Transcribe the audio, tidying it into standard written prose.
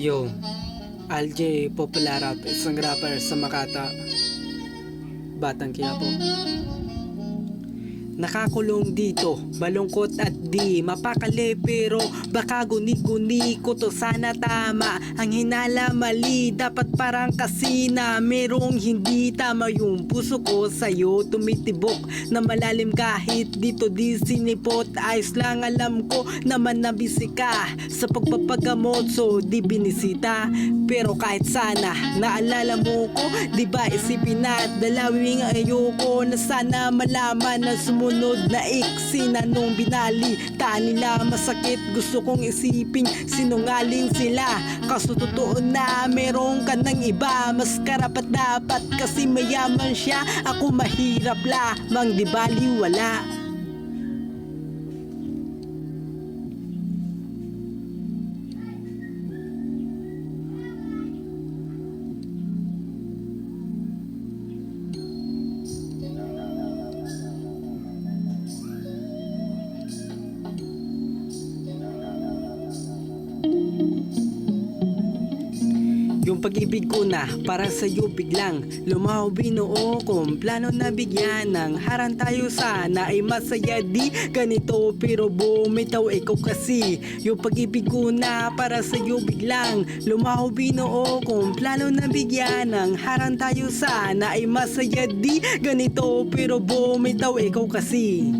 Yo, Alj Popular, isang rapper sa Makata, Batang Quiapo. Nakakulong dito, malungkot at di mapakali, pero baka guni-guni ko to sana tama. Ang hinala mali, dapat parang kasi na merong hindi tama. Yung puso ko sa'yo tumitibok na malalim kahit dito di sinipot. Ayos lang, alam ko naman na busy ka sa pagpapagamot, so di binisita. Pero kahit sana naalala mo ko, di ba isipin at dalawin ayoko na sana malaman na sumunod na iksi na nung binali ta nila masakit. Gusto kong isipin sinungaling sila, kaso totoo na meron ka ng iba. Mas karapat dapat kasi mayaman siya, ako mahirap lamang di baliwala. Yung pag-ibig ko na para sa'yo biglang lumaw binuo kong plano na bigyan ng harang tayo, sana ay masaya di ganito, pero bumitaw ikaw kasi. Yung pag-ibig ko na para sa'yo biglang lumaw binuo kong plano na bigyan ng harang tayo, sana ay masaya di ganito, pero bumitaw ikaw kasi.